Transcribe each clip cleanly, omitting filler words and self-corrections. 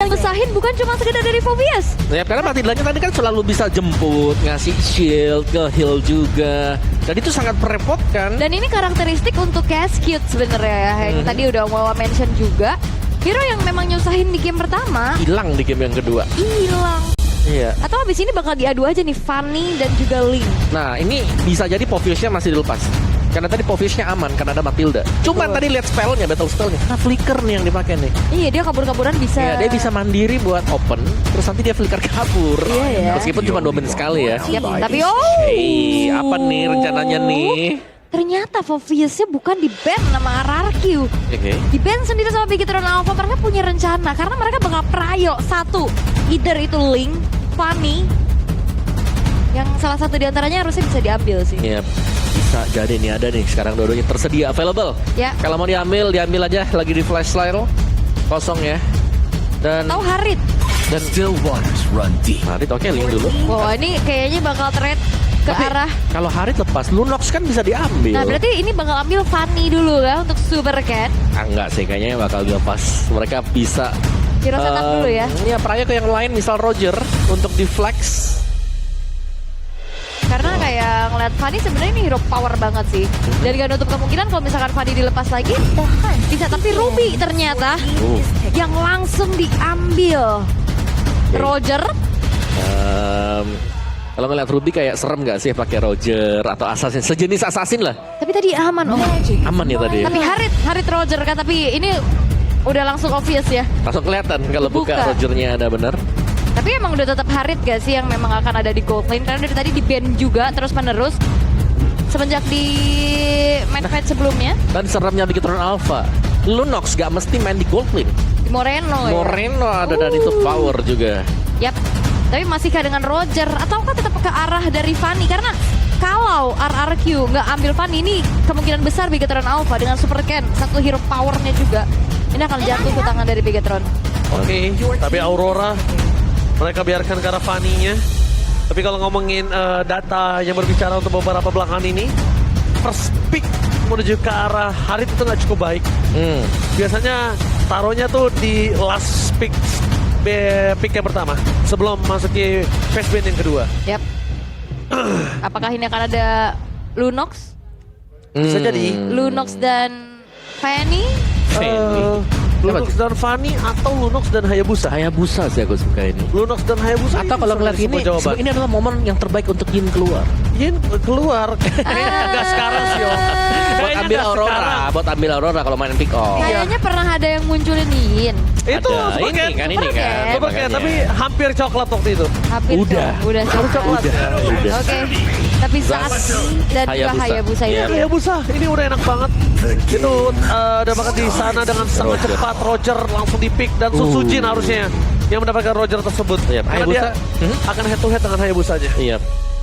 ngesahin bukan cuma sekedar dari Phobias. Ya, karena Matildanya tadi kan selalu bisa jemput, ngasih shield, nge-heal juga. Dan itu sangat merepotkan. Dan ini karakteristik untuk Cascade sebenarnya ya. Yang tadi udah mau mention juga. Hero yang memang nyusahin di game pertama Hilang di game yang kedua. hilang. Iya. Atau habis ini bakal diadu aja nih Fanny dan juga Link. Nah, ini bisa jadi Phobiasnya masih dilepas. Karena tadi Phobiasnya aman karena ada Matilda. Cuman tadi lihat spellnya, battle spellnya. Nah, flicker nih yang dipakai nih. Iya, dia kabur-kaburan bisa. Iya, dia bisa mandiri buat open, terus nanti dia flicker kabur. Iya, ya. Meskipun cuma 2 menit sekali ya. Siap, tapi Hey, apa nih rencananya nih? ternyata Phobiasnya bukan di ban sama RRQ. Oke. Di ban sendiri sama Bigetron Alpha, mereka punya rencana. Karena mereka bakal prayo satu. Either itu Link, Fanny. Yang salah satu diantaranya harusnya bisa diambil sih. Iya, bisa jadi nih ada nih sekarang dua-duanya tersedia available. Ya. Kalau mau diambil aja lagi di flash sale kosong ya. Dan Tahu Harit? Still waters run deep. Harit oke link dulu. Wah, ini kayaknya bakal trade ke Tapi arah. kalau Harit lepas, Lunox kan bisa diambil. Nah, berarti ini bakal ambil Fanny dulu kan untuk Super Cat. Enggak sih, kayaknya bakal dilepas. Mereka bisa Hero setup dulu ya. Iya, prayo ke yang lain, misal Roger untuk di flex. Karena kayak ngeliat Fanny sebenarnya ini hero power banget sih. Dan gak nutup kemungkinan kalau misalkan Fanny dilepas lagi bisa, tapi Ruby ternyata yang langsung diambil. Roger. Kalau ngeliat Ruby kayak serem gak sih pakai Roger atau Assassin, sejenis Assassin lah. Tapi tadi aman om. Aman ya tadi. Tapi Harit Roger kan, tapi ini udah langsung obvious ya. Langsung kelihatan kalau buka Buka. Rogernya ada bener. Tapi emang udah tetap Harit gak sih yang memang akan ada di gold lane? Karena dari tadi di ban juga terus menerus semenjak di match sebelumnya. Dan seremnya Bigetron Alpha, Lunox gak mesti main di gold lane. Di Moreno ya. Moreno ada dan itu power juga. Yap. Tapi masihkah dengan Roger ataukah tetap ke arah dari Fanny? Karena kalau RRQ nggak ambil Fanny, ini kemungkinan besar Bigetron Alpha dengan Super Ken, satu hero powernya juga, ini akan jatuh ke tangan dari Bigetron. Oke, tapi Aurora mereka biarkan ke arah Fanny-nya. Tapi kalau ngomongin data yang berbicara untuk beberapa belakangan ini, first pick menuju ke arah Harit itu nggak cukup baik. Biasanya taruhnya tuh di last pick yang pertama sebelum masuki phase ban yang kedua. Yap. Apakah ini akan ada Lunox? Bisa jadi Lunox dan Fanny? Lunox dan Fanny atau Lunox dan Hayabusa. Hayabusa sih aku suka ini. Lunox dan Hayabusa. Atau kalau ngeliat ini, jawaban. ini adalah momen yang terbaik untuk Yin keluar. Yin keluar. Enggak sekarang sih Om. Buat Kayaknya ambil nggak Aurora, sekarang. buat ambil Aurora kalau main pick off. Kayaknya pernah ada yang munculin Yin. Itu Ada Super ini Cat. kan, ini kan. Super Cat, makanya. tapi hampir coklat waktu itu. Hampir Udah. udah coklat. Oke. Tapi saat dan juga Hayabusa. Hayabusa Iya. itu. Hayabusa, ini udah enak banget. Itu udah bakal di sana dengan sangat Roger. cepat. Roger langsung di pick dan Susujin harusnya yang mendapatkan Roger tersebut. Iya, Karena dia Hayabusa. akan head to head dengan Hayabusanya. Iya.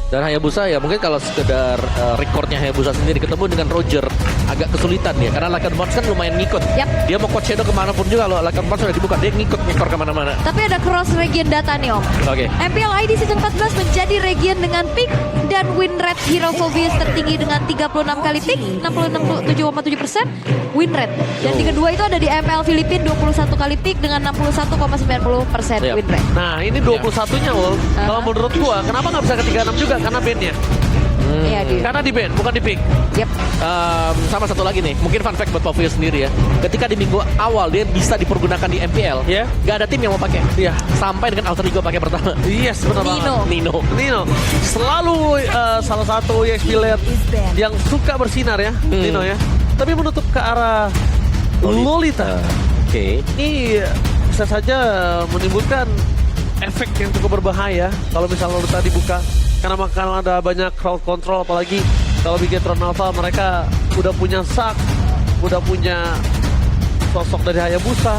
Dan Hayabusa ya mungkin kalau sekedar recordnya Hayabusa sendiri ketemu dengan Roger agak kesulitan ya karena Lycan Box kan lumayan ngikut. Yap. Dia mau coach shadow kemanapun juga kalau Lycan Box udah dibuka dia ngikor kemana-mana. Tapi ada cross region data nih om. Oke. MPL ID Season 14 menjadi region dengan pick dan win rate Hero Phobias tertinggi dengan 36 kali pick, 67,7% win rate. Dan di kedua itu ada di MPL Filipina 21 kali pick dengan 61,90% Yap. win rate. Nah ini 21-nya Ul. Kalau menurut gua kenapa nggak bisa ke 36 juga? Karena bandnya. Iya dia. Karena di band bukan di pick. Yap. Sama satu lagi nih, mungkin fun fact buat Phobias sendiri ya. Ketika di minggu awal dia bisa dipergunakan di MPL, Ya. gak ada tim yang mau pakai. Iya. Sampai dengan Alter Ego pakai pertama. Yes, benar banget. Nino. Nino. Selalu salah satu EXP lane yang suka bersinar ya, Nino ya. Tapi menutup ke arah Lolita. Oke. Ini bisa saja menimbulkan efek yang cukup berbahaya kalau misalnya Lolita dibuka. Karena bakal ada banyak crowd control, apalagi kalau Bigetron Alpha mereka udah punya Zac, udah punya sosok dari Hayabusa.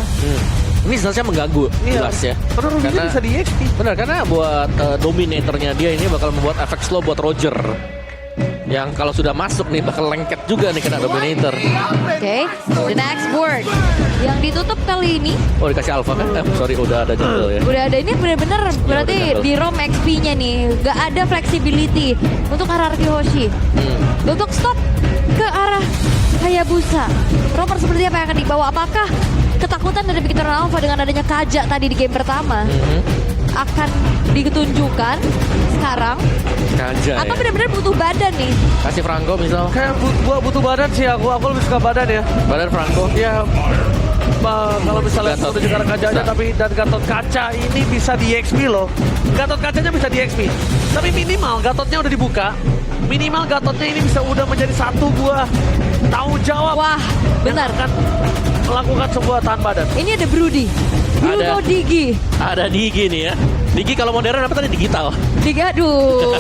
Ini seharusnya mengganggu jelas ya. Karena Ruby bisa di EXP. Benar, karena buat dominatornya dia ini bakal membuat efek slow buat Roger. Yang kalau sudah masuk nih bakal lengket juga nih kena dominator. Oke. The next board yang ditutup kali ini Oh dikasih alpha kan? Sorry udah ada jungle ya. udah ada, ini benar-benar berarti udah di ROM XP-nya nih gak ada flexibility untuk RRQ Hoshi. Untuk stop ke arah Hayabusa. Roper seperti apa yang akan dibawa? Apakah ketakutan dari Victor Alpha dengan adanya Kaja tadi di game pertama akan ditunjukkan sekarang. Kaja Apa ya. benar-benar butuh badan nih? Kasih Franco misal. Kayak gua butuh badan sih, aku lebih suka badan ya. Badan Franco. Ya, kalau misalnya Gatot. menuju ke arah kacanya, Bisa. tapi dan Gatot kaca ini bisa di XP loh. Gatot kacanya bisa di XP. Tapi minimal Gatotnya udah dibuka. Minimal Gatotnya ini bisa udah menjadi satu buah tanggung jawab. Wah, benar. Yang akan melakukan sebuah tahan badan. Ini ada Brody. Bruno Ada. Digi. Ada Digi nih ya. Digi kalau modern apa tadi digital? Digi, aduh.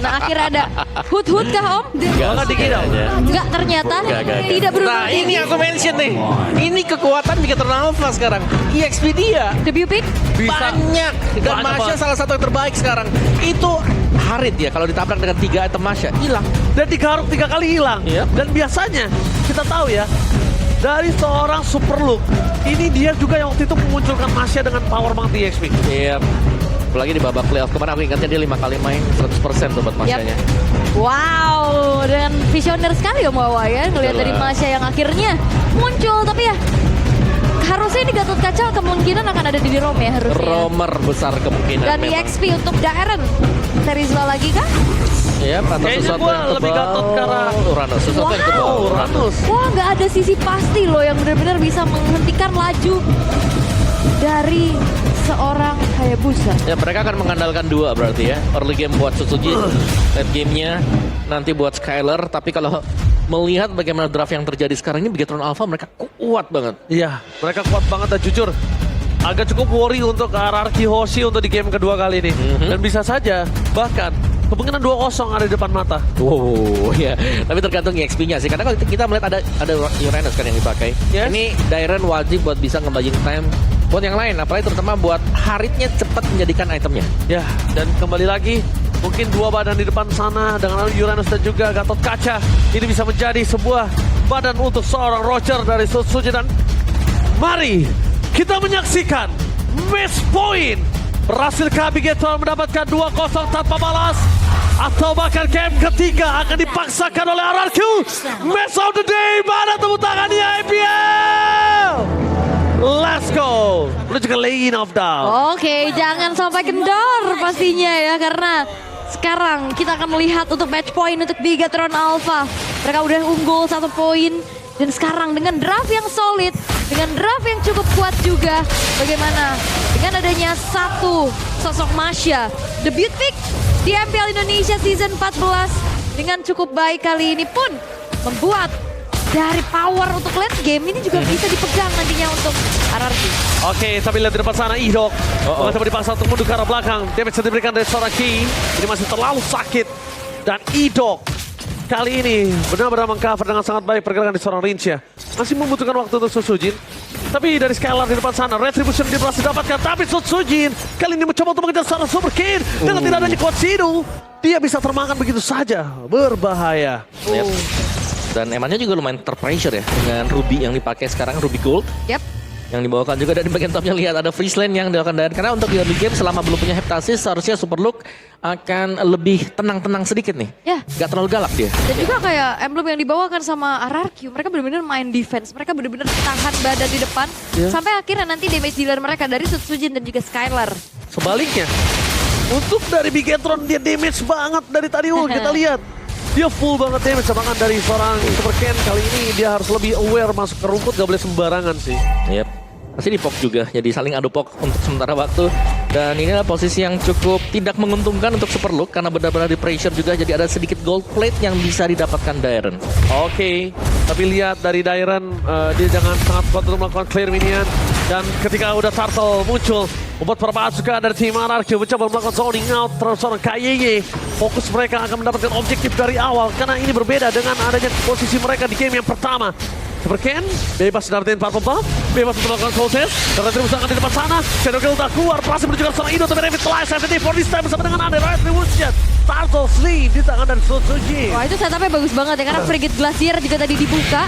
Nah akhirnya ada Hood kah Om? Enggak dikit dong. Enggak, ternyata Enggak. tidak Bruno Nah ini Digi. aku mention nih. Ini kekuatan Victor Alpha sekarang. EXP dia Debut pick. Bisa. banyak. Dan Banyak Masya banget. salah satu yang terbaik sekarang. Itu Harit ya kalau ditabrak dengan 3 item Masya hilang. Dan digaruk 3 kali hilang. Iya. Dan biasanya kita tahu ya, dari seorang super look, ini dia juga yang waktu itu memunculkan Masya dengan power banget di XP. Iya. Apalagi di babak playoff kemarin aku ingatnya dia 5 kali main 100% tuh buat Masyanya. Wow, dan visioner sekali Om Wawa ya. Ngelihat Betul dari lah. Masya yang akhirnya muncul. Tapi ya harusnya ini Gatot Kaca kemungkinan akan ada di Rom ya harusnya. Romer besar kemungkinan Dan memang. EXP untuk Daren. Serizwa lagi kah? Iya, atau Kayaknya sesuatu gua yang lebih tebal. Gatot ke arah Uranus, sesuatu yang tebal. Oh, Uranus. Wah, nggak ada sisi pasti loh yang benar-benar bisa menghentikan laju dari seorang Hayabusa. Ya mereka akan mengandalkan 2 berarti ya. Early game buat Suzuki, late gamenya nanti buat Skyler. Tapi kalau melihat bagaimana draft yang terjadi sekarang ini, Bigetron Alpha mereka kuat banget. Iya, mereka kuat banget dan jujur. Agak cukup worry untuk hierarki Hoshi untuk di game kedua kali ini. Dan bisa saja, bahkan kemungkinan 2-0 ada di depan mata. Wow, ya. Tapi tergantung EXP-nya sih. Karena kalau kita melihat ada Uranus kan yang dipakai. Yes. Ini Dairen wajib buat bisa ngebajin time buat yang lain. Apalagi terutama buat Haritnya cepat menjadikan itemnya. Ya, dan kembali lagi, mungkin 2 badan di depan sana dengan Uranus dan juga Gatot Kaca. Ini bisa menjadi sebuah badan untuk seorang Roger dari Suzuki. Dan mari kita menyaksikan match point. Berhasilkah Bigetron mendapatkan 2-0 tanpa balas? Atau bahkan game ketiga akan dipaksakan oleh RRQ? Match of the day, mana tepuk tangannya IPL? Let's go. Menuju ke lane of down. Oke, jangan sampai kendor pastinya ya, karena sekarang kita akan melihat untuk match point untuk Bigetron Alpha. Mereka udah unggul 1 poin. Dan sekarang dengan draft yang solid, dengan draft yang cukup kuat juga, bagaimana dengan adanya satu sosok Masya, debut pick di MPL Indonesia Season 14 dengan cukup baik kali ini pun membuat dari power untuk late game ini juga bisa dipegang nantinya untuk RRQ. Oke, tapi lihat di depan sana Idok. Mencoba dipaksa untuk mundur ke arah belakang. Damage yang diberikan dari seorang Ki. Ini masih terlalu sakit. Dan Idok kali ini benar-benar mengcover dengan sangat baik pergerakan di seorang Rincia. Masih membutuhkan waktu untuk Sutsujin. Tapi dari Skylar di depan sana, Retribution dia berhasil dapatkan. Tapi Sutsujin kali ini mencoba untuk mengejar seorang Super Kid. Dengan tidak adanya Kotshiru, dia bisa termakan begitu saja. Berbahaya. Lihat. Dan emannya juga lumayan terpressure ya dengan Ruby yang dipakai sekarang, Ruby Gold. Yap. Yang dibawakan juga dari bagian topnya lihat ada freeze lane yang dilakukan dan karena untuk di early game selama belum punya heptasis seharusnya Super Look akan lebih tenang-tenang sedikit nih. Ya. Gak terlalu galak dia. Dan juga kayak emblem yang dibawakan sama RRQ, mereka benar-benar main defense, mereka benar-benar tahan badan di depan, sampai akhirnya nanti damage dealer mereka dari Sutsujin dan juga Skylar. Sebaliknya, untuk dari Bigetron dia damage banget dari tadi kita lihat. Dia full banget damage serangan dari seorang Super Ken. Kali ini dia harus lebih aware masuk ke rumput, gak boleh sembarangan sih. Yep. Pasti di pok juga, jadi saling adu pok untuk sementara waktu. Dan ini adalah posisi yang cukup tidak menguntungkan untuk Super Look karena benar-benar di pressure juga, jadi ada sedikit gold plate yang bisa didapatkan Dairen. Oke, tapi lihat dari Dairen, dia jangan sangat kuat untuk melakukan clear minion. Dan ketika udah Turtle muncul, membuat perabaan juga dari tim RRQ mencoba melakukan zoning out terhadap seorang KYY. Fokus mereka akan mendapatkan objektif dari awal karena ini berbeda dengan adanya posisi mereka di game yang pertama. Super Ken bebas dapetin purple buff, bebas untuk melakukan cold test. Karena Retribution akan di depan sana. Shadow Kill tak keluar, berhasil menunjukkan seorang Ido tapi Revitalize sensitive for this time bersama dengan Ande Retribution. Turtle sleeve di tangan dari Suzuki. Wah itu setupnya bagus banget ya, karena Frigate Glacier juga tadi dibuka.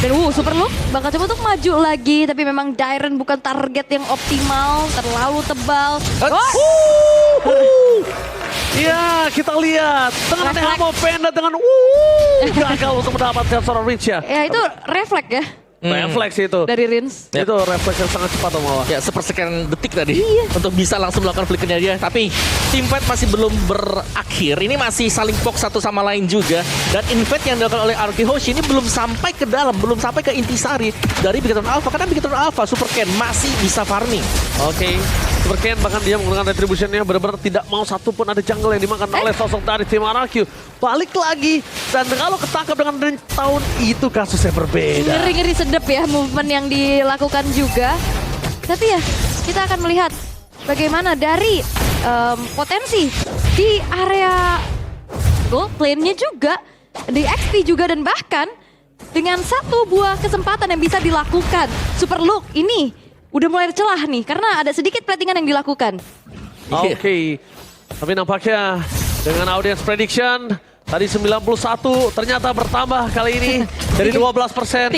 Dan Super Look bakal coba untuk maju lagi, tapi memang Dairen bukan target yang optimal, terlalu tebal. Ya, kita lihat dengan Refleks. Nehamo Panda dengan gagal untuk mendapatkan seorang Rincia. Ya itu refleks ya. Refleks itu. dari Rins. Itu refleks yang sangat cepat Om Awa. Ya, sepersekian detik tadi untuk bisa langsung melakukan flickernya dia. Tapi teamfight masih belum berakhir. Ini masih saling poke satu sama lain juga. Dan invade yang dilakukan oleh Arki Hoshi ini belum sampai ke dalam, belum sampai ke intisari dari Bigetron Alpha. Karena Bigetron Alpha, Super Ken masih bisa farming. Oke, Super Ken bahkan dia menggunakan retributionnya benar-benar tidak mau satupun ada jungle yang dimakan oleh sosok dari tim RRQ. Balik lagi, dan kalau ketangkap dengan range tahun itu kasusnya berbeda. Ngeri-ngeri sedep ya movement yang dilakukan juga. Tapi ya kita akan melihat bagaimana dari potensi di area gold lane-nya juga, di XP juga, dan bahkan dengan satu buah kesempatan yang bisa dilakukan. Super Look ini udah mulai celah nih karena ada sedikit platingan yang dilakukan. Oke, tapi nampaknya dengan audience prediction tadi 91 ternyata bertambah kali ini dari 12%. 3%.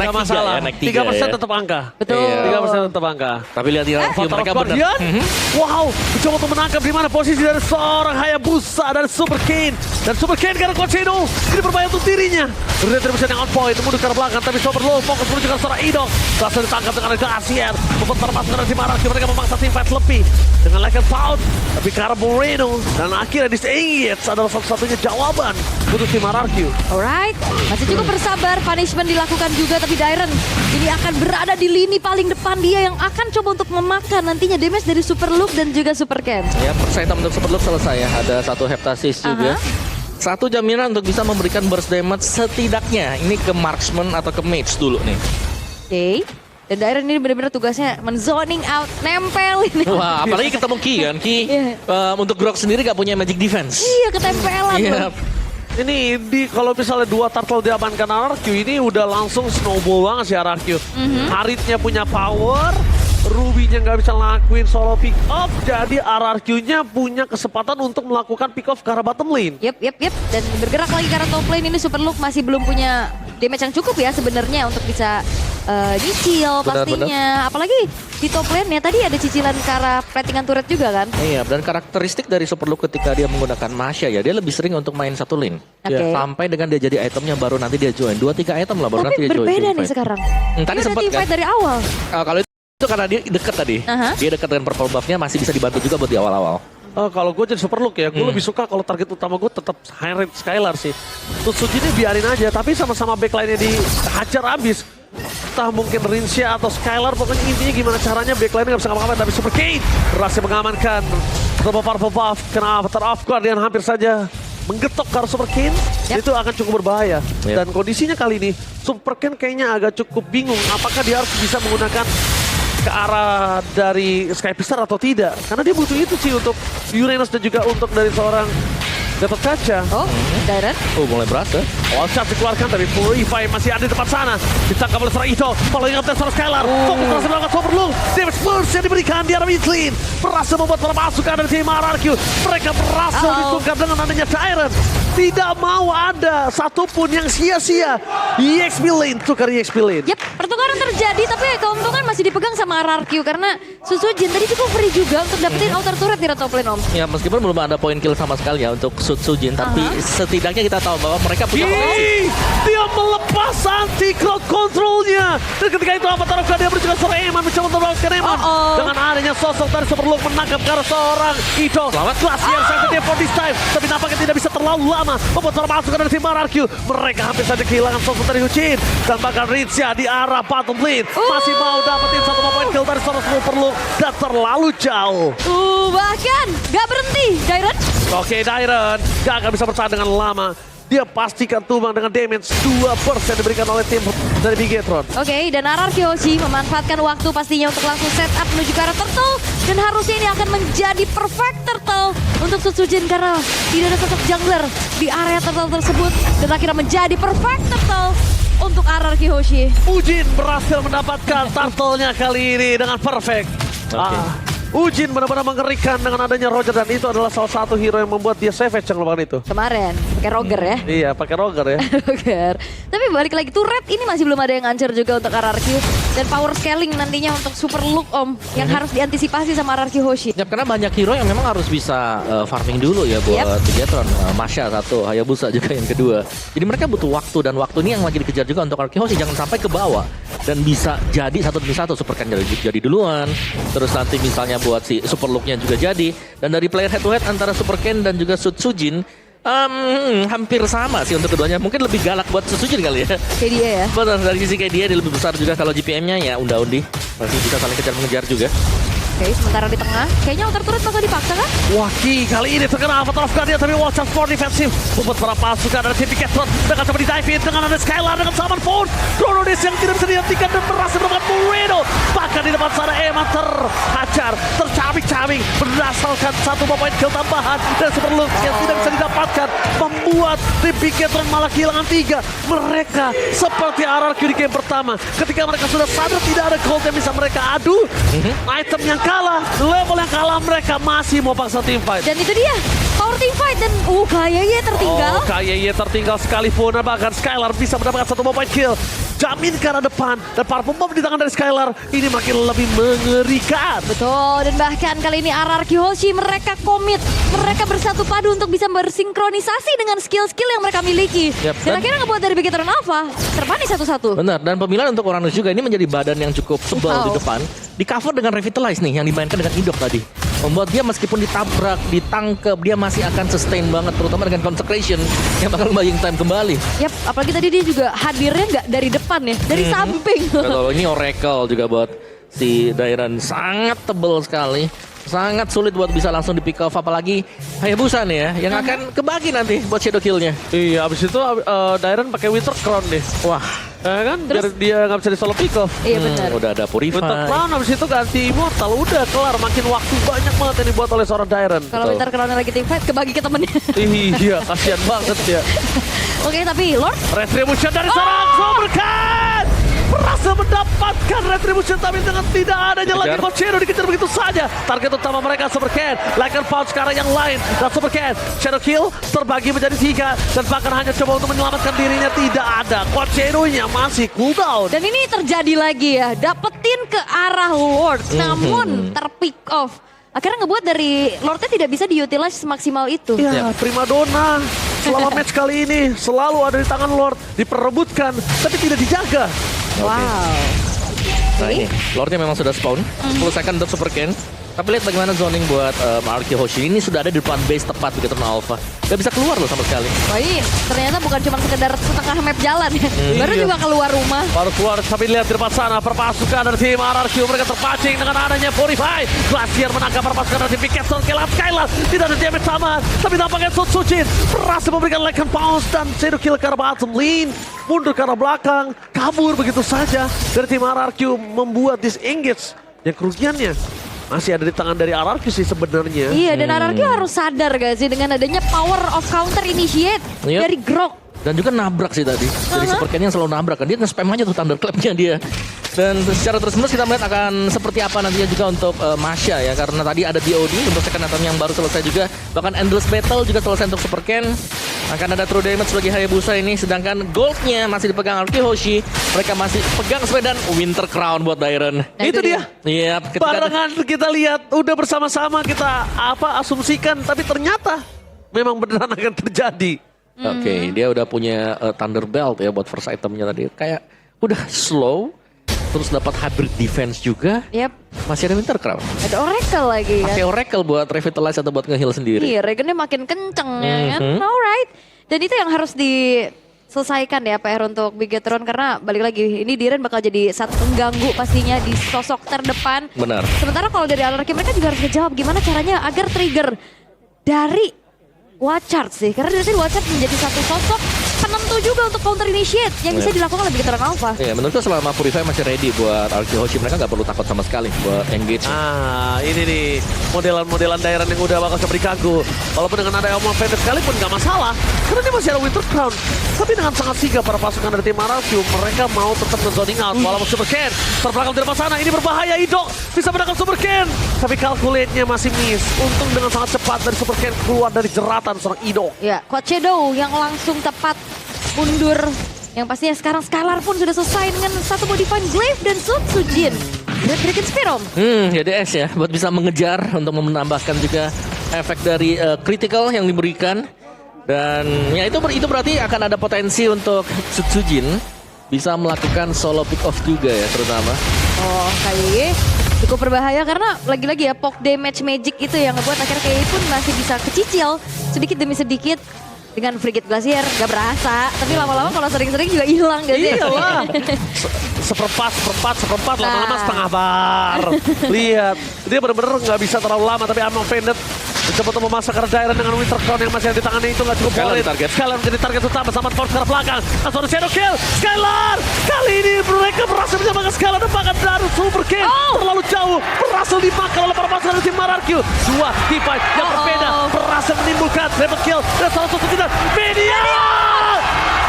Nggak masalah, naik 3 3% ya. tetap angka. Betul. 3% tetap angka. Tapi lihat di review mereka benar. Guardian? Wow, mencoba untuk menangkap di mana posisi dari seorang Hayabusa dan Super Kane. Dan Super Kane karena Concedo ini berbahaya untuk dirinya. Retribution yang on point, mundur ke arah belakang, tapi Super Low fokus menuju ke seorang Idok. Langsung ditangkap dengan Glacier. Membuat termasuk dari tim Araki, mereka memaksa tim fight lebih. Dengan Like Pound, tapi Cara Moreno. Dan akhirnya disengage adalah satu-satunya jawaban untuk tim Araki. Alright, masih cukup bersabar, punishment dilakukan juga, tapi Dairen ini akan berada di lini paling depan, dia yang akan coba untuk memakan nantinya damage dari Super Look dan juga Super Ken. Ya, persetan untuk Super Look selesai ya. Ada satu heptasis juga. Satu jaminan untuk bisa memberikan burst damage setidaknya. Ini ke marksman atau ke mage dulu nih. Oke, dan Dairen ini benar-benar tugasnya men-zoning out, nempel ini. Wah, apalagi ketemu Ki kan. Ki untuk Grok sendiri gak punya magic defense. Iya, ketempelan Iya. loh. Ini kalau misalnya 2 turtle diamankan RRQ ini udah langsung snowball banget sih RRQ. Haritnya punya power, Ruby-nya nggak bisa ngelakuin solo pick off, jadi RRQ-nya punya kesempatan untuk melakukan pick off ke arah bottom lane. Yep. Dan bergerak lagi ke arah top lane ini Super Look masih belum punya damage yang cukup ya sebenarnya untuk bisa nyicil pastinya. Apalagi di top lane ya tadi ada cicilan ke arah platingan turret juga kan. Iya, dan karakteristik dari Super Look ketika dia menggunakan Masya ya, dia lebih sering untuk main satu lane. Oke. Sampai dengan dia jadi itemnya baru nanti dia join. 2-3 item lah baru nanti Tapi dia join. berbeda nih teamfight. sekarang. Tadi Dia udah sempat teamfight kan. dari awal. Kalau itu karena dia deket tadi. Dia dekat dengan purple buff-nya masih bisa dibantu juga buat di awal-awal. Kalau gue jadi Super Look ya, gue lebih suka kalau target utama gue tetap high rate Skylar sih. Tutsuji ini biarin aja, tapi sama-sama backline-nya dihajar abis. Entah mungkin Rinsya atau Skylar, pokoknya intinya gimana caranya backline-nya gak bisa ngapa-ngapain. Tapi Super Kane berhasil mengamankan purple buff, kena avatar off guard yang hampir saja menggetok ke arah Super Kane. Itu akan cukup berbahaya. Dan kondisinya kali ini, Super Kane kayaknya agak cukup bingung apakah dia harus bisa menggunakan ke arah dari Sky Pister atau tidak. Karena dia butuh itu sih untuk Uranus dan juga untuk dari seorang Gatot Kaca. Oh, Dairen. Oh, mulai berasa. Wall shot dikeluarkan tapi Purify masih ada di depan sana. Ditangkap oleh seorang Ito. Following up dari seorang Skylar. Fokus berhasil melakukan Super Look. Damage burst yang diberikan di arah mid lane. Berhasil membuat para pasukan dari tim RRQ. Mereka berhasil ditungkap dengan adanya Dairen. Tidak mau ada satupun yang sia-sia. EXP lane tukar EXP lane. Yap, pertukaran terjadi tapi keuntungan masih dipegang sama RRQ karena Susujin tadi cukup free juga untuk dapetin outer turret di top lane Om. Ya, meskipun belum ada poin kill sama sekali ya untuk Sutsujin, tapi setidaknya kita tahu bahwa mereka punya potensi. Dia melepas anti-crowd control-nya. Dan ketika itu Avatar of God dia menuju ke seorang Eman, mencoba untuk melakukan Eman. Dengan adanya sosok dari Super Look menangkap ke arah seorang Ito. Glacier sangat for this time. Tapi nampaknya tidak bisa terlalu lama. Membuat para pasukan dari tim RRQ. Mereka hampir saja kehilangan sosok dari Huchin. Dan bahkan Rinsya di arah bottom lane. Masih mau dapetin satu poin kill dari seorang Super Look. Dan terlalu jauh. Bahkan gak berhenti Dairen. Oke, Dairen gak akan bisa bertahan dengan lama. Dia pastikan tumbang dengan damage 2% diberikan oleh tim dari Bigetron. Oke, dan RRQ Hoshi memanfaatkan waktu pastinya untuk langsung set up menuju ke arah turtle. Dan harusnya ini akan menjadi perfect turtle untuk Sutsujin karena tidak ada sosok jungler di area turtle tersebut. Dan akhirnya menjadi perfect turtle untuk RRQ Hoshi. Ujin berhasil mendapatkan turtle-nya kali ini dengan perfect. Ujin benar-benar mengerikan dengan adanya Roger dan itu adalah salah satu hero yang membuat dia savage yang melakukan itu. Kemarin pakai Roger ya. Iya, pakai Roger ya. Roger. Tapi balik lagi turret ini masih belum ada yang hancur juga untuk RRQ. Dan power scaling nantinya untuk super look Om yang harus diantisipasi sama RRQ Hoshi. Ya, karena banyak hero yang memang harus bisa farming dulu ya buat Bigetron. Masha satu, Hayabusa juga yang kedua. Jadi mereka butuh waktu, dan waktu ini yang lagi dikejar juga untuk RRQ Hoshi. Jangan sampai ke bawah dan bisa jadi 1-1 Super Ken jadi duluan. Terus nanti misalnya buat si super looknya juga jadi. Dan dari player head to head antara Super Ken dan juga Sutsujin, hampir sama sih untuk keduanya. Mungkin lebih galak buat Sutsujin kali ya. Kayak dia ya. Benar, dari sisi kayak dia lebih besar juga. Kalau GPM-nya ya undi masih bisa saling kejar-mengejar juga. Oke, sementara di tengah, kayaknya outer turret bakal dipaksa kan? Waki kali ini terkena Avatar of Guardian, tapi Watch Out for defensif. Membuat para pasukan dari tim Bigetron mereka coba di-dive in dengan ada Skylar dengan Salmon Phone. Chronodis yang tidak bisa dihentikan dan berhasil mendapatkan Moreno. Bahkan di depan sana Emma terhajar, tercabik-cabik berdasarkan satu point kill tambahan dan super look yang tidak bisa didapatkan, membuat tim Bigetron malah kehilangan 3. Mereka seperti RRQ di game pertama ketika mereka sudah sadar tidak ada gold yang bisa mereka adu. Item yang kalah, level yang kalah, mereka masih mau paksa team fight. Dan itu dia, power team fight dan kayaknya tertinggal. Kayaknya tertinggal sekalipun, bahkan Skylar bisa mendapatkan satu point kill. Jamin ke arah depan dan para pembom di tangan dari Skylar ini makin lebih mengerikan. Betul, dan bahkan kali ini RRQ Hoshi mereka komit, mereka bersatu padu untuk bisa bersinkronisasi dengan skill-skill yang mereka miliki. Yap, Dan akhirnya ngebuat dari Bigetron Alpha terpanis 1-1. Benar, dan pemilihan untuk Uranus juga ini menjadi badan yang cukup sebel Wow. di depan. Di cover dengan Revitalize nih yang dimainkan dengan Indok tadi. Membuat dia meskipun ditabrak, ditangkap, dia masih akan sustain banget, terutama dengan Consecration yang bakal buying time kembali. Yap, apalagi tadi dia juga hadirnya nggak dari depan ya, dari samping. Kalau ini Oracle juga buat si Dairon sangat tebel sekali. Sangat sulit buat bisa langsung di pick off, apalagi Hayabusa nih ya yang akan kebagi nanti buat shadow kill-nya. Iya, abis itu Dairon pakai Winter Crown nih. Wah, Ya kan, biar Terus- dia nggak bisa di solo pick off. Iya benar. udah ada Purify. Winter Crown abis itu ganti Immortal, udah kelar. Makin waktu banyak banget yang dibuat oleh seorang Dairon. Kalau Winter Crown lagi team fight kebagi ke temennya. Iya, kasihan banget ya. Oke, tapi Lord Retribution dari seorang Supercat berhasil mendapatkan Retribution, tapi dengan tidak adanya lagi Kejar. Cochero dikejar begitu saja. Target utama mereka Supercat, Lycan Pound sekarang yang lain, dan Supercat Shadow Kill terbagi menjadi 3 dan bahkan hanya coba untuk menyelamatkan dirinya tidak ada. Cochero-nya masih cooldown. dan ini terjadi lagi ya, dapetin ke arah Lord, namun terpick off. Akhirnya ngebuat dari Lordnya tidak bisa diutilize semaksimal itu. Ya, primadona selama match kali ini selalu ada di tangan Lord, diperebutkan tapi tidak dijaga. Wow. Nah ini, Lordnya memang sudah spawn. 10 second untuk Super Ken. Tapi lihat bagaimana zoning buat RRQ Hoshi. Ini sudah ada di depan base tepat begitu Alpha. Gak bisa keluar loh sama sekali. Wah ini ternyata bukan cuma sekedar setengah map jalan ya. Baru Iya. juga keluar rumah. Baru keluar, tapi lihat di depan sana perpasukan dari tim RRQ mereka terpancing dengan adanya Purify. Glacier menangkap perpasukan dari tim Bigetron. Kelam Skylar tidak ada damage sama, tapi nampaknya Sutsujin berhasil memberikan Lycan Pounce dan Shadow Kill ke arah bottom lane. Mundur ke arah belakang, kabur begitu saja dari tim RRQ, membuat disengage. Yang kerugiannya masih ada di tangan dari RRQ sih sebenarnya. Iya, dan RRQ harus sadar gak sih dengan adanya power of counter initiate Yep. dari Grok. Dan juga nabrak sih tadi. Dari Super Ken yang selalu nabrak kan. Dia nge-spam aja tuh Thunderclap-nya dia. Dan secara terus-menerus kita melihat akan seperti apa nantinya juga untuk Masha ya. Karena tadi ada DOD untuk second item yang baru selesai juga. Bahkan Endless Battle juga selesai untuk Super Ken. Akan ada true damage bagi Hayabusa ini. Sedangkan goldnya masih dipegang RRQ Hoshi. Mereka masih pegang sepedan Winter Crown buat Dairon. Nah, Itu dia. Iya, ketika Barengan kita lihat, udah bersama-sama kita asumsikan, tapi ternyata memang beneran akan terjadi. Oke, dia udah punya Thunder Belt ya buat first itemnya tadi. Kayak udah slow, terus dapat hybrid defense juga. Yep, Masih ada Winter Crown. ada Oracle lagi ya. Pakai Oracle buat revitalize atau buat nge-heal sendiri. Iya, Regennya makin kenceng ya kan. Alright. Dan itu yang harus diselesaikan ya PR untuk Bigetron, karena balik lagi ini Diren bakal jadi satu pengganggu pastinya di sosok terdepan. Benar. Sementara kalau dari RRQ mereka juga harus ngejawab gimana caranya agar trigger dari Watchard sih. Karena dari sini Watchard menjadi satu sosok penentu juga untuk counter initiate yang bisa dilakukan oleh Bigetron Alpha. Iya, menurutku selama Purify masih ready buat RRQ Hoshi, mereka nggak perlu takut sama sekali buat engage. Ini nih modelan-modelan daerah yang udah bakal coba diganggu. Walaupun dengan ada Elmo Fender sekalipun nggak masalah, karena dia masih ada Winter Crown. Tapi dengan sangat sigap para pasukan dari tim RRQ, mereka mau tetap nge-zoning out. Walaupun Super Ken terbelakang di depan sana, ini berbahaya. Idok bisa menangkap Super Ken, tapi calculate-nya masih miss. Untung dengan sangat cepat dari Super Ken keluar dari jeratan seorang Idok. Ya, Coach Shadow yang langsung tepat mundur Yang pastinya sekarang Skylar pun sudah selesai dengan satu modifying Glaive dan Sutsujin. Red Dragon Spear, Om. Jadi S ya, buat bisa mengejar untuk menambahkan juga efek dari critical yang diberikan. Dan ya itu berarti akan ada potensi untuk Sutsujin bisa melakukan solo pick off juga ya terutama. Oh, kali cukup berbahaya karena lagi-lagi ya poke damage magic itu yang ngebuat akhirnya KI pun masih bisa kecicil sedikit demi sedikit. Dengan Frigate Glacier gak berasa, tapi lama-lama kalau sering-sering juga hilang gak sih? Iyalah. Seperempat, lama-lama setengah bar. Lihat, dia benar-benar nggak bisa terlalu lama, tapi I'm offended. Mencoba untuk memasakkan Dairon dengan Winter Crown yang masih ada di tangannya itu nggak cukup valid. Skylar menjadi target utama sama Force ke arah belakang. Langsung ada Shadow Kill. Skylar! Kali ini mereka berhasil menyamakan Skylar dan bahkan dari Super Kill. Terlalu jauh, berhasil dimakan oleh para pasukan dari tim Mararkyu. Dua teamfight yang berbeda, berhasil menimbulkan triple kill. Dan salah satu tidak, Media!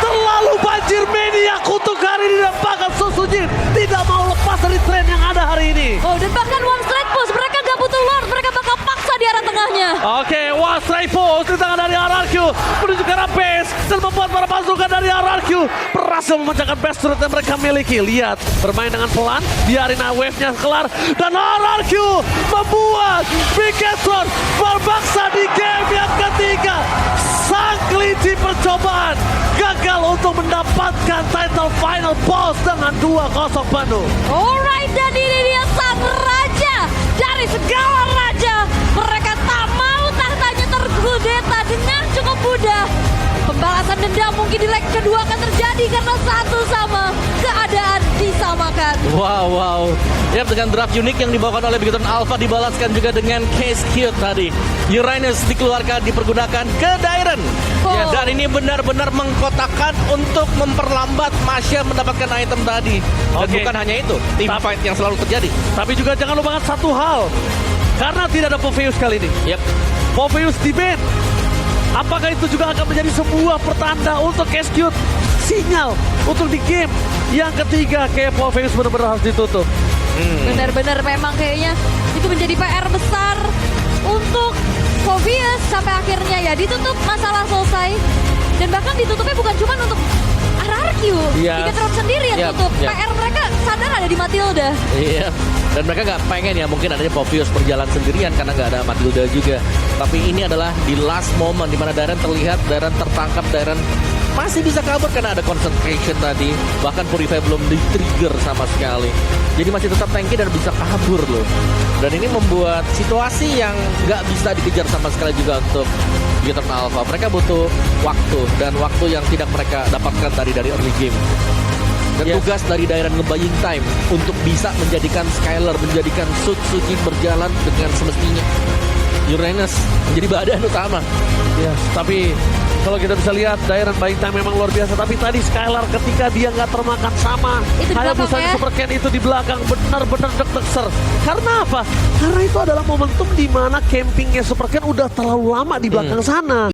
Terlalu banjir Media untuk hari ini dan bahkan Sutsujin tidak mau lepas dari tren yang ada hari ini. Oh, dan bahkan one strike push, mereka gak butuh Lord, mereka bakal paksa di arah tengahnya. Oke, one strike push di tangan dari Mararkyu menuju ke arah base dan membuat para pasukan dari Mararkyu berhasil memecahkan base turret yang mereka miliki. Lihat, bermain dengan pelan, biarin wave-nya kelar dan Mararkyu membuat Bigetron berbangsa di game yang ketiga. Sang kelinci percobaan gagal untuk mendapatkan title final boss dengan 2-0 Bandung. Alright, dan ini dia sang raja dari segala raja. Mereka tak mau tahtanya tergudeta dengan cukup mudah. Pembalasan dendam mungkin di leg kedua akan terjadi karena satu sama keadaan disamakan. Wow. Ya, dengan draft unik yang dibawakan oleh Bigetron Alpha dibalaskan juga dengan Case Cute tadi. Uranus dikeluarkan, dipergunakan ke Dairon. Ya, dan ini benar-benar mengkotakkan untuk memperlambat Masya mendapatkan item tadi. Dan bukan hanya itu, team fight yang selalu terjadi. Tapi juga jangan lupakan satu hal. Karena tidak ada Popheus kali ini. Popheus di ban. Apakah itu juga akan menjadi sebuah pertanda untuk Execute sinyal untuk di game yang ketiga kayak Popheus benar-benar harus ditutup. Benar-benar memang kayaknya itu menjadi PR besar untuk Popheus sampai akhirnya ya ditutup, masalah selesai. Dan bahkan ditutupnya bukan cuma untuk Mararkyu, Bigetron sendiri yang tutup. PR mereka sadar ada di Matilda. Iya. Dan mereka nggak pengen ya mungkin adanya Popheus berjalan sendirian karena nggak ada Matilda juga. Tapi ini adalah di last moment di mana Dairon terlihat, Dairon tertangkap, Dairon masih bisa kabur karena ada concentration tadi. Bahkan Purify belum di-trigger sama sekali. Jadi masih tetap tanky dan bisa kabur loh. Dan ini membuat situasi yang nggak bisa dikejar sama sekali juga untuk Bigetron Alpha. Mereka butuh waktu dan waktu yang tidak mereka dapatkan tadi dari early game. Dan tugas dari Dairon nge-buying time untuk bisa menjadikan Skylar, menjadikan Sutsujin berjalan dengan semestinya. Uranus menjadi badan utama. Tapi kalau kita bisa lihat Dairon buying time memang luar biasa. Tapi tadi Skylar ketika dia nggak termakan sama Hayabusa Super Ken itu di belakang benar-benar deg-deg. Karena apa? Karena itu adalah momentum di mana campingnya Super Ken udah terlalu lama di belakang sana.